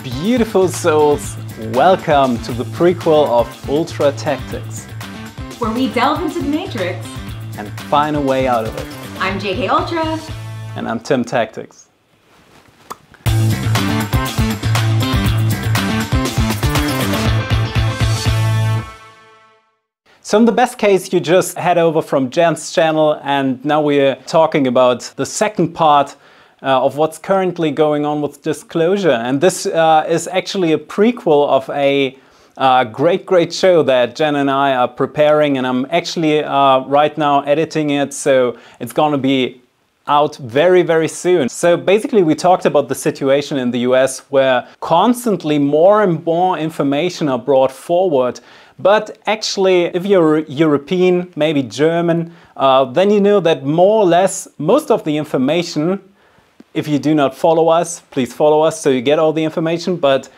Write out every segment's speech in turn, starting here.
Beautiful souls, welcome to the prequel of Ultra Tactics, where we delve into the Matrix and find a way out of it. I'm JK Ultra. And I'm Tim Tactics. So in the best case, you just head over from Jen's channel, and now we're talking about the second part of what's currently going on with disclosure. And this is actually a prequel of a great show that Jen and I are preparing, and I'm actually right now editing it, so it's gonna be out very soon. So basically we talked about the situation in the US where constantly more and more information are brought forward. But actually, if you're European, maybe German, then you know that more or less most of the information, if you do not follow us, please follow us so you get all the information, but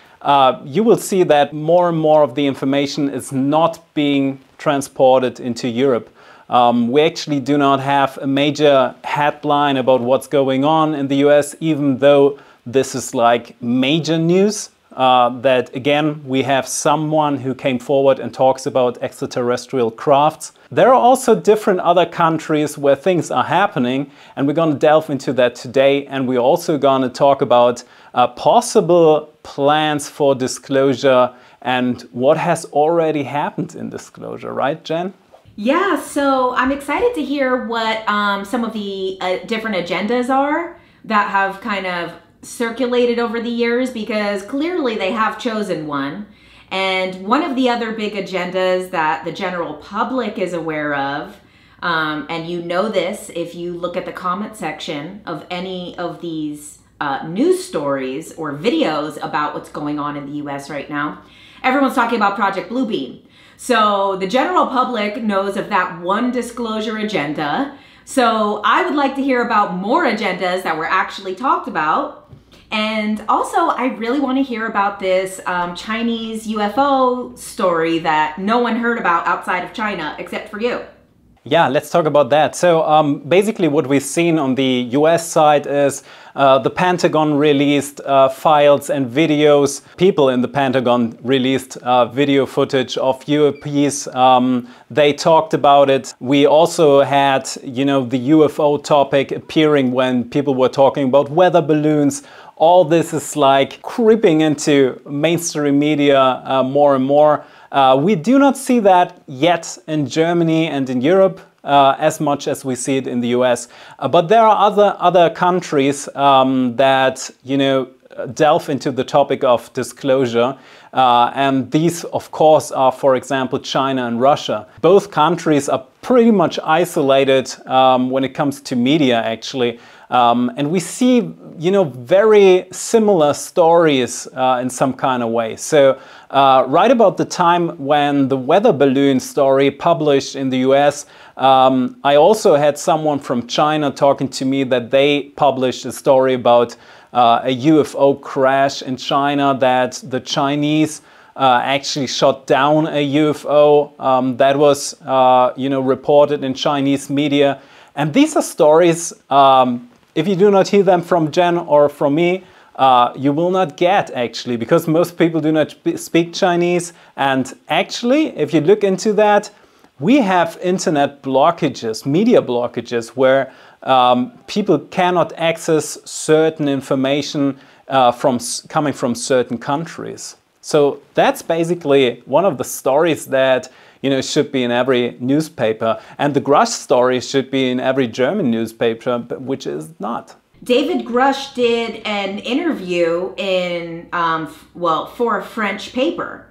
you will see that more and more of the information is not being transported into Europe. We actually do not have a major headline about what's going on in the US, even though this is like major news. That again, we have someone who came forward and talks about extraterrestrial crafts. There are also different other countries where things are happening, and we're going to delve into that today. And we're also going to talk about possible plans for disclosure and what has already happened in disclosure, right, Jen? Yeah, so I'm excited to hear what some of the different agendas are that have kind of circulated over the years, because clearly they have chosen one. And one of the other big agendas that the general public is aware of, and you know this if you look at the comment section of any of these news stories or videos about what's going on in the US right now, everyone's talking about Project Bluebeam. So the general public knows of that one disclosure agenda. So I would like to hear about more agendas that were actually talked about. And also, I really want to hear about this Chinese UFO story that no one heard about outside of China except for you. Yeah, let's talk about that. So basically what we've seen on the US side is the Pentagon released files and videos. People in the Pentagon released video footage of UAPs. They talked about it. We also had, you know, the UFO topic appearing when people were talking about weather balloons. All this is like creeping into mainstream media more and more. We do not see that yet in Germany and in Europe as much as we see it in the US. But there are other countries that, you know, delve into the topic of disclosure. And these, of course, are, for example, China and Russia. Both countries are pretty much isolated when it comes to media, actually. And we see, you know, very similar stories in some kind of way. So right about the time when the weather balloon story published in the US, I also had someone from China talking to me that they published a story about a UFO crash in China, that the Chinese actually shot down a UFO that was, you know, reported in Chinese media. And these are stories, if you do not hear them from Jen or from me, you will not get, actually, because most people do not speak Chinese. And actually, if you look into that, we have internet blockages, media blockages, where people cannot access certain information coming from certain countries. So that's basically one of the stories that, you know, should be in every newspaper. And the Grush story should be in every German newspaper, but which is not. David Grush did an interview in, well, for a French paper.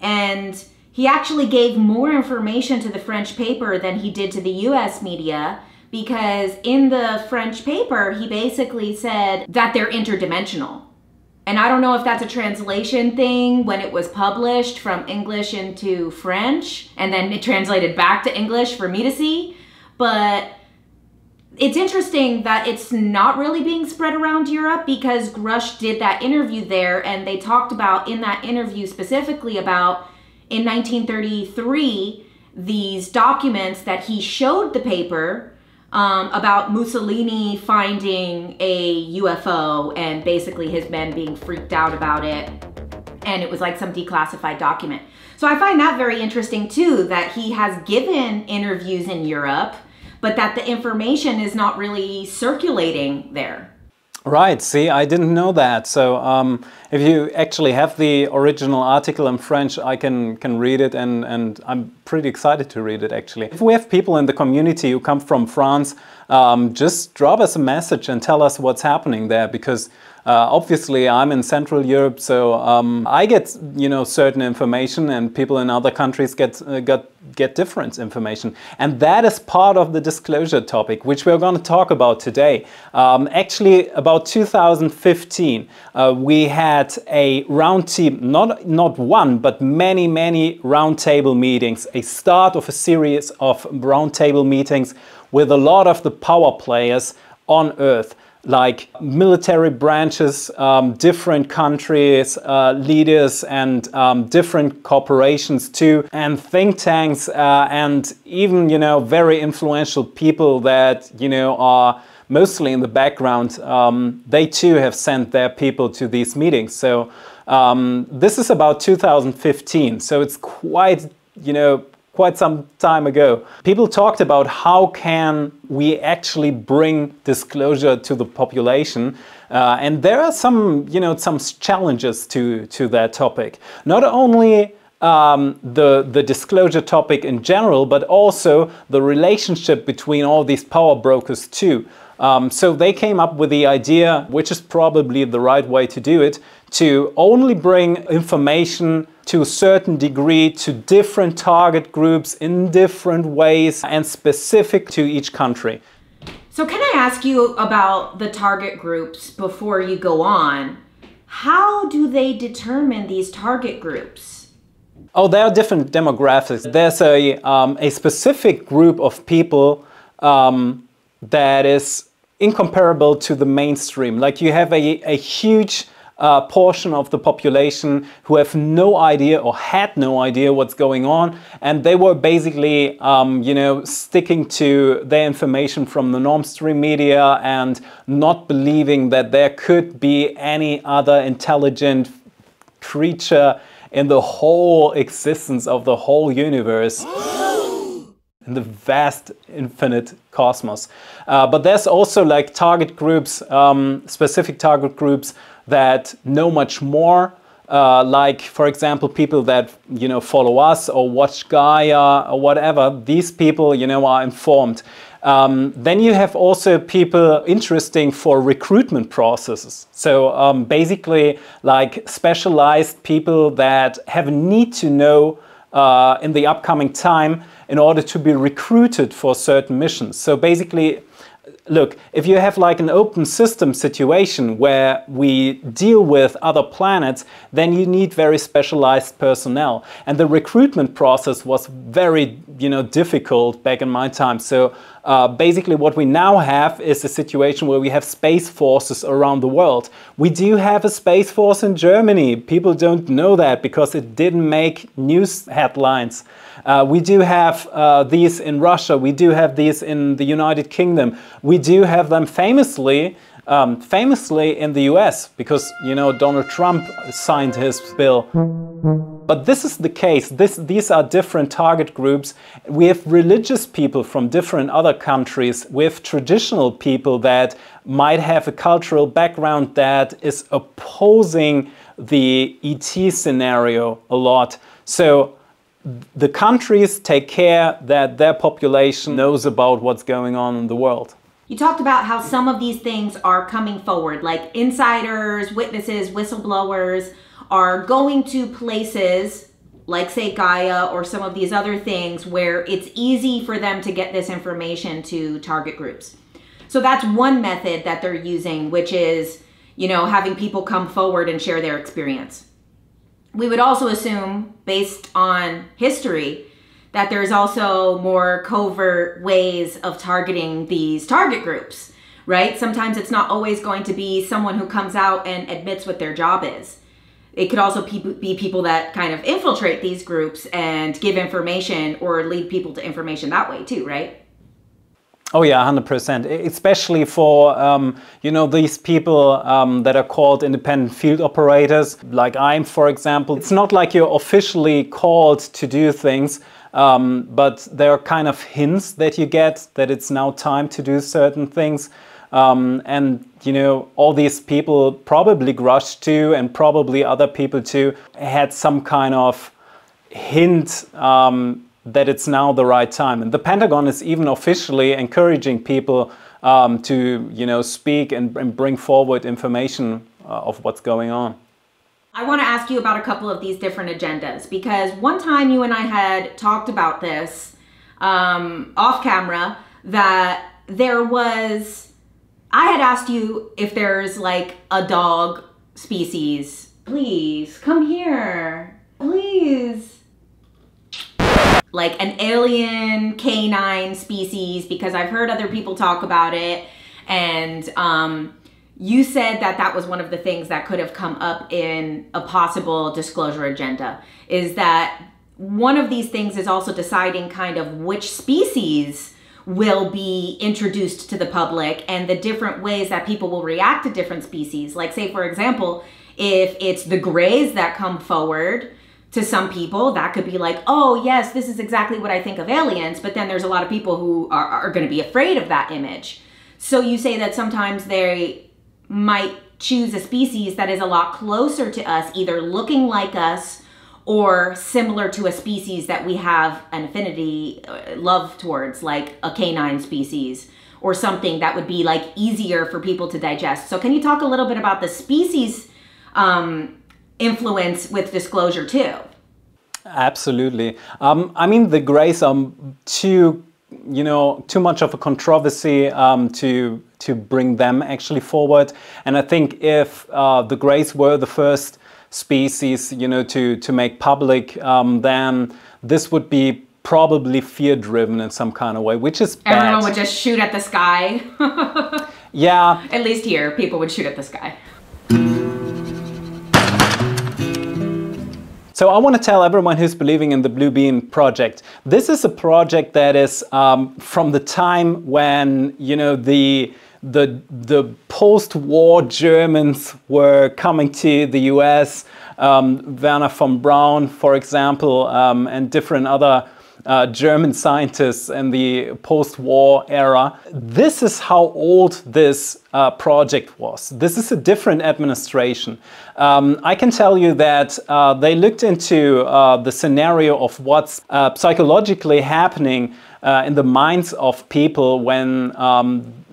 And he actually gave more information to the French paper than he did to the US media, because in the French paper, he basically said that they're interdimensional. And I don't know if that's a translation thing when it was published from English into French, and then it translated back to English for me to see. But it's interesting that it's not really being spread around Europe, because Grush did that interview there, and they talked about in that interview specifically about in 1933, these documents that he showed the paper about Mussolini finding a UFO and basically his men being freaked out about it. And it was like some declassified document. So I find that very interesting too, that he has given interviews in Europe, but that the information is not really circulating there. Right, see, I didn't know that. So if you actually have the original article in French, I can read it, and I'm pretty excited to read it actually. If we have people in the community who come from France, just drop us a message and tell us what's happening there, because obviously I'm in Central Europe, so I get, you know, certain information, and people in other countries get different information. And that is part of the disclosure topic, which we're going to talk about today. Actually, about 2015, we had a not one, but many roundtable meetings, a start of a series of roundtable meetings with a lot of the power players on Earth, like military branches, different countries, leaders, and different corporations too, and think tanks, and even, you know, very influential people that, you know, are mostly in the background. They too have sent their people to these meetings. So this is about 2015, so it's quite, you know, quite some time ago. People talked about how can we actually bring disclosure to the population, and there are some, you know, some challenges to that topic. Not only the disclosure topic in general, but also the relationship between all these power brokers too. So they came up with the idea, which is probably the right way to do it, to only bring information to a certain degree to different target groups in different ways and specific to each country. So can I ask you about the target groups before you go on? How do they determine these target groups? Oh, there are different demographics. There's a specific group of people that is incomparable to the mainstream. Like you have a huge portion of the population who have no idea or had no idea what's going on, and they were basically you know, sticking to their information from the mainstream media and not believing that there could be any other intelligent creature in the whole existence of the whole universe, in the vast infinite cosmos. But there's also like target groups, specific target groups that know much more, like for example people that, you know, follow us or watch Gaia or whatever. These people, you know, are informed. Then you have also people interesting for recruitment processes. So basically like specialized people that have a need to know in the upcoming time in order to be recruited for certain missions. So basically, look, if you have like an open system situation where we deal with other planets, then you need very specialized personnel. And the recruitment process was very, you know, difficult back in my time. So basically what we now have is a situation where we have space forces around the world. We do have a space force in Germany. People don't know that because it didn't make news headlines. We do have these in Russia. We do have these in the United Kingdom. We do have them famously in the US because, you know, Donald Trump signed his bill. But this is the case. These are different target groups. We have religious people from different other countries. We have traditional people that might have a cultural background that is opposing the ET scenario a lot. So the countries take care that their population knows about what's going on in the world. You talked about how some of these things are coming forward, like insiders, witnesses, whistleblowers are going to places like, say, Gaia or some of these other things where it's easy for them to get this information to target groups. So that's one method that they're using, which is, you know, having people come forward and share their experience. We would also assume, based on history, that there's also more covert ways of targeting these target groups, right? Sometimes it's not always going to be someone who comes out and admits what their job is. It could also be people that kind of infiltrate these groups and give information or lead people to information that way too, right? Oh yeah, 100%. Especially for, you know, these people that are called independent field operators, like I'm, for example. It's not like you're officially called to do things, but there are kind of hints that you get that it's now time to do certain things. And, you know, all these people, probably Grush too, and probably other people too, had some kind of hint that it's now the right time. And the Pentagon is even officially encouraging people to, you know, speak and bring forward information of what's going on. I want to ask you about a couple of these different agendas, because one time you and I had talked about this off camera, that there was, I had asked you if there's like a dog species. Please come here, please. Like an alien canine species, because I've heard other people talk about it. And you said that that was one of the things that could have come up in a possible disclosure agenda, is that one of these things is also deciding kind of which species will be introduced to the public and the different ways that people will react to different species. Like, say, for example, if it's the grays that come forward, to some people, that could be like, oh yes, this is exactly what I think of aliens, but then there's a lot of people who are going to be afraid of that image. So you say that sometimes they might choose a species that is a lot closer to us, either looking like us or similar to a species that we have an affinity, love towards, like a canine species, or something that would be like easier for people to digest. So can you talk a little bit about the species influence with disclosure too? Absolutely. I mean, the Greys are too much of a controversy to bring them actually forward. And I think if the Greys were the first species, you know, to make public, then this would be probably fear-driven in some kind of way, which is bad. Everyone would just shoot at the sky. Yeah. At least here, people would shoot at the sky. So I want to tell everyone who's believing in the Blue Beam project, this is a project that is from the time when, you know, the post-war Germans were coming to the US, Werner von Braun, for example, and different other German scientists in the post-war era. This is how old this project was. This is a different administration. I can tell you that they looked into the scenario of what's psychologically happening in the minds of people when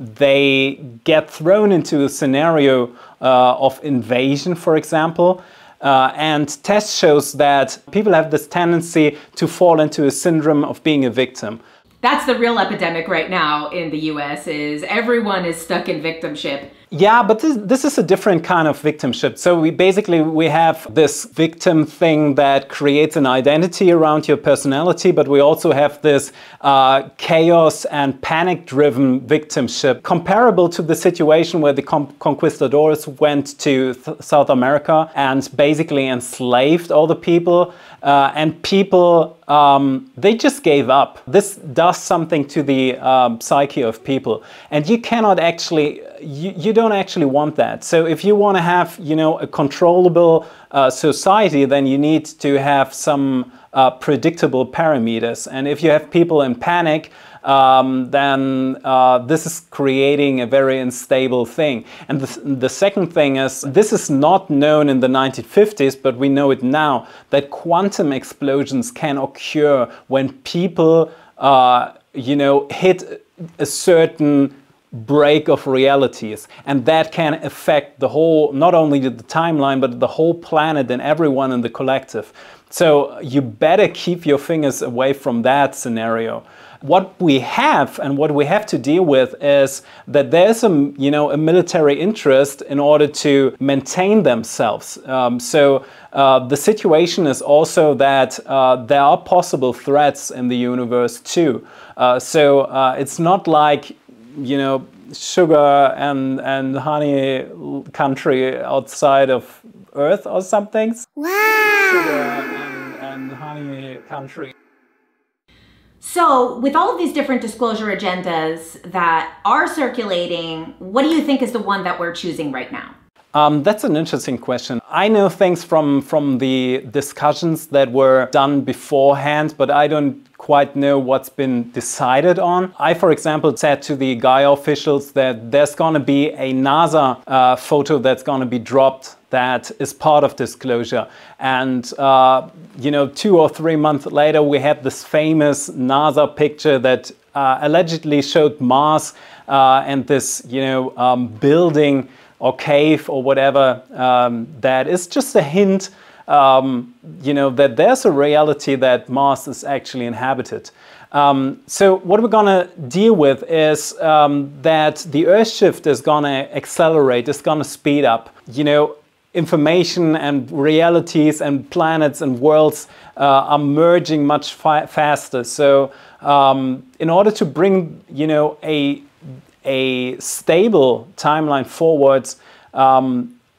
they get thrown into a scenario of invasion, for example. And test shows that people have this tendency to fall into a syndrome of being a victim. That's the real epidemic right now in the US, is everyone is stuck in victimship. Yeah, but this is a different kind of victimship. So we have this victim thing that creates an identity around your personality, but we also have this chaos and panic-driven victimship, comparable to the situation where the conquistadors went to South America and basically enslaved all the people. And people, they just gave up. This does something to the psyche of people. And you cannot actually, you don't actually want that. So if you want to have, you know, a controllable society, then you need to have some predictable parameters. And if you have people in panic, then this is creating a very unstable thing. And the second thing is, this is not known in the 1950s, but we know it now, that quantum explosions can occur when people, you know, hit a certain break of realities, and that can affect the whole, not only the timeline, but the whole planet and everyone in the collective. So you better keep your fingers away from that scenario. What we have and what we have to deal with is that there's a military interest in order to maintain themselves. The situation is also that there are possible threats in the universe too. It's not like, you know, sugar and honey country outside of Earth or something. Wow! Sugar and honey country. So with all of these different disclosure agendas that are circulating, what do you think is the one that we're choosing right now? That's an interesting question. I know things from the discussions that were done beforehand, but I don't quite know what's been decided on. I, for example, said to the Gaia officials that there's going to be a NASA photo that's going to be dropped that is part of disclosure. And, you know, 2 or 3 months later, we had this famous NASA picture that allegedly showed Mars and this, you know, building or cave or whatever, that is just a hint, you know, that there's a reality that Mars is actually inhabited. So what we're gonna deal with is that the Earth shift is gonna accelerate, it's gonna speed up. You know, information and realities and planets and worlds are merging much faster. So in order to bring, you know, a stable timeline forwards,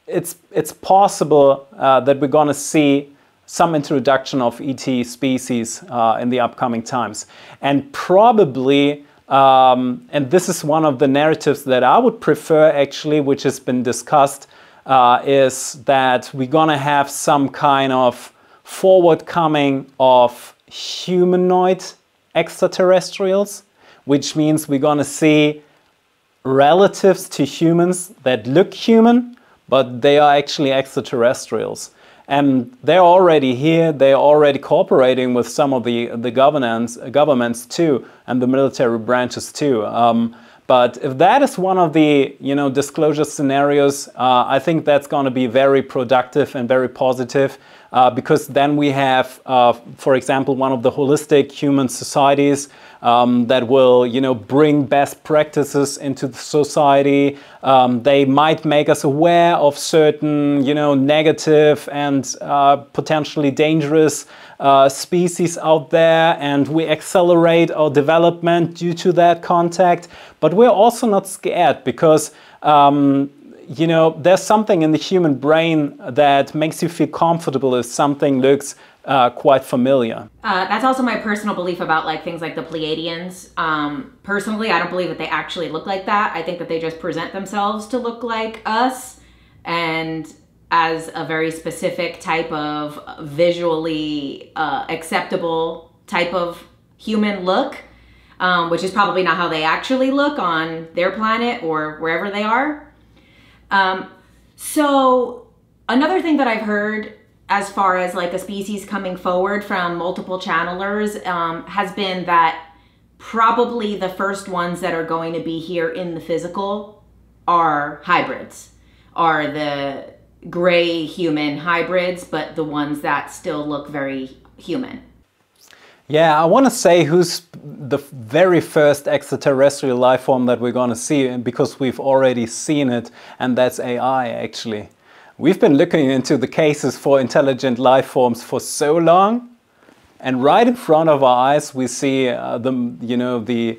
it's possible that we're going to see some introduction of ET species in the upcoming times. And probably, and this is one of the narratives that I would prefer actually, which has been discussed, is that we're going to have some kind of forward coming of humanoid extraterrestrials, which means we're going to see relatives to humans that look human, but they are actually extraterrestrials. And they're already here, they're already cooperating with some of the governments too, and the military branches too. But if that is one of the, you know, disclosure scenarios, I think that's going to be very productive and very positive, because then we have, for example, one of the holistic human societies that will, you know, bring best practices into the society. They might make us aware of certain, you know, negative and potentially dangerous species out there, and we accelerate our development due to that contact. But we're also not scared because you know, there's something in the human brain that makes you feel comfortable if something looks quite familiar. That's also my personal belief about like things like the Pleiadians. Personally, I don't believe that they actually look like that. I think that they just present themselves to look like us, and as a very specific type of visually acceptable type of human look, which is probably not how they actually look on their planet or wherever they are. So another thing that I've heard as far as like a species coming forward from multiple channelers has been that probably the first ones that are going to be here in the physical are hybrids, are the gray human hybrids, but the ones that still look very human. Yeah, I want to say who's the very first extraterrestrial life form that we're going to see, because we've already seen it, and that's AI actually. We've been looking into the cases for intelligent life forms for so long, and right in front of our eyes we see the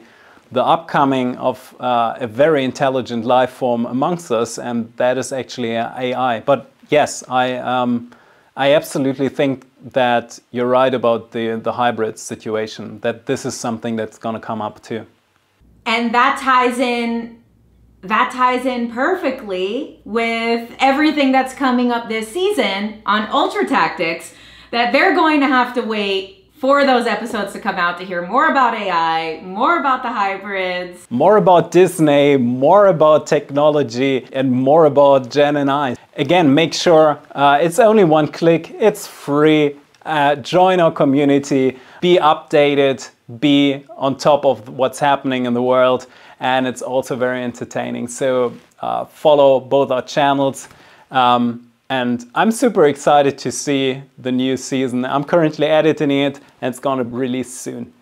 upcoming of a very intelligent life form amongst us, and that is actually AI. But yes, I absolutely think that you're right about the hybrid situation, that this is something that's going to come up too. And that ties in perfectly with everything that's coming up this season on Ultra Tactics, that they're going to have to wait for those episodes to come out to hear more about AI, more about the hybrids, more about Disney, more about technology, and more about Jen and I. Again, make sure it's only one click, it's free. Join our community, be updated, be on top of what's happening in the world, and it's also very entertaining. So follow both our channels. And I'm super excited to see the new season. I'm currently editing it and it's going to release soon.